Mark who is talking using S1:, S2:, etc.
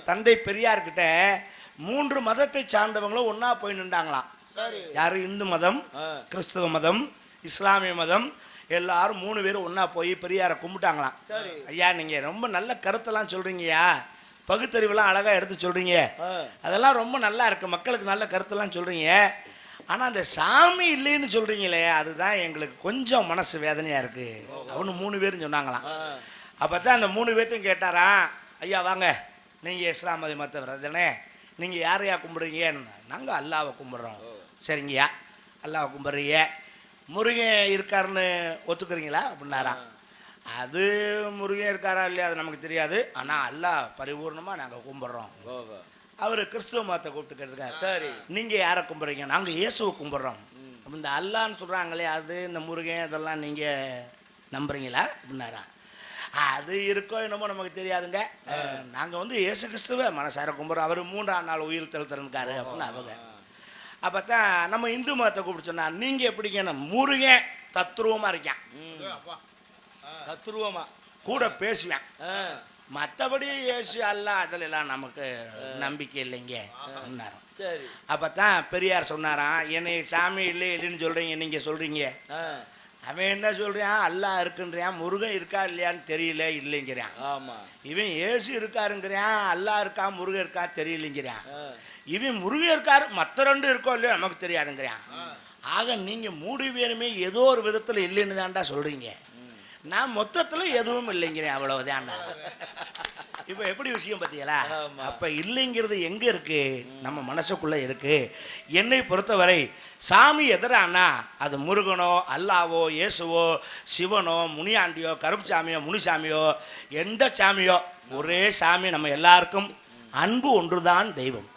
S1: தந்தை பெரியார்கிட்ட 3 மதத்தை சார்ந்தவங்களும் ஒன்னா போய் நின்றாங்களாம். யாரு? இந்து மதம், கிறிஸ்துவ மதம், இஸ்லாமிய மதம், எல்லாரும் 3 பேரும் ஒன்னா போய் பெரியாரை கும்பிட்டாங்களாம். ஐயா நீங்க ரொம்ப நல்ல கருத்தெல்லாம் சொல்றீங்கய்யா, பகுத்தறிவுலாம் அழகா எடுத்து சொல்றீங்க, அதெல்லாம் ரொம்ப நல்லா இருக்கு, மக்களுக்கு நல்ல கருத்தெல்லாம் சொல்றீங்க. ஆனா அந்த சாமி இல்லைன்னு சொல்றீங்களே அதுதான் எங்களுக்கு கொஞ்சம் மனசு வேதனையா இருக்கு. அவனு 3 பேரும் சொன்னாங்களாம். அப்பதான் அந்த 3 பேர்த்தையும் கேட்டாராம், ஐயா வாங்க நீங்க இஸ்லாம் மதத்தவர் தானே, நீங்க யாரையா கும்பிடுறீங்க? நாங்க அல்லாவை கும்பிடுறோம். சரிங்கய்யா, அல்லாவை கும்பிட்றீங்க, முருகன் இருக்காருன்னு ஒத்துக்கிறீங்களா அப்படின்னாராம். அது முருகன் இருக்காரா இல்லையா அது நமக்கு தெரியாது, ஆனால் அல்லாஹ் பரிபூர்ணமாக நாங்கள் கும்பிட்றோம். அவர் கிறிஸ்துவ மதத்தை கூப்பிட்டு கேட்டுருக்காரு. சரி நீங்கள் யாரை கும்பிட்றீங்க? நாங்கள் இயேசுவை கும்பிட்றோம். இந்த அல்லான்னு சொல்கிறாங்களே அது இந்த முருகன் இதெல்லாம் நீங்கள் நம்புறீங்களா அப்படின்னாராம். அது இருக்கோ என்னமோ நமக்கு தெரியாதுங்க, நாங்கள் வந்து இயேசு கிறிஸ்துவை மனசார கும்பிட்றோம், அவர் 3ஆம் நாள் உயிர் திறந்திருக்காரு அப்படின்னு அவங்க. அப்போ தான் நம்ம இந்து மதத்தை கூப்பிட்டு சொன்னா, நீங்கள் எப்படிங்க? முருகன் தத்ரூபமாக இருக்கேன், தத்ரூபமா கூட பேசுவேன், மற்றபடி இயேசு அல்ல அதில் எல்லாம் நமக்கு நம்பிக்கை இல்லைங்க அப்படின்னாராம். சரி அப்போ தான் பெரியார் சொன்னாராம், என்னை சாமி இல்லை இல்லைன்னு சொல்கிறீங்க, நீங்கள் சொல்கிறீங்க, அவன் என்ன சொல்கிறான்? அல்லாஹ் இருக்குன்றான், முருகன் இருக்கா இல்லையான்னு தெரியல இல்லைங்கிறான். ஆமாம், இவன் இயேசு இருக்காருங்கிறான், அல்லாஹ் இருக்கா முருகன் இருக்கா தெரியலைங்கிறான். இவன் முருகன் இருக்காரு, மற்ற 2 இருக்கோ இல்லையோ நமக்கு தெரியாதுங்கிறான். ஆக நீங்கள் 3 பேருமே ஏதோ ஒரு விதத்தில் இல்லைன்னு தான்டா சொல்கிறீங்க, நான் மொத்தத்தில் எதுவும் இல்லைங்கிறேன், அவ்வளவுதான்டா. இப்போ எப்படி விஷயம் பார்த்தீங்களா? அப்போ இல்லைங்கிறது எங்கே இருக்கு? நம்ம மனசுக்குள்ளே இருக்கு. என்னை பொறுத்தவரை சாமி எதிரானா அது முருகனோ அல்லாவோ இயேசுவோ சிவனோ முனியாண்டியோ கருப்புசாமியோ முனிசாமியோ எந்த சாமியோ ஒரே சாமி, நம்ம எல்லாருக்கும் அன்பு ஒன்றுதான் தெய்வம்.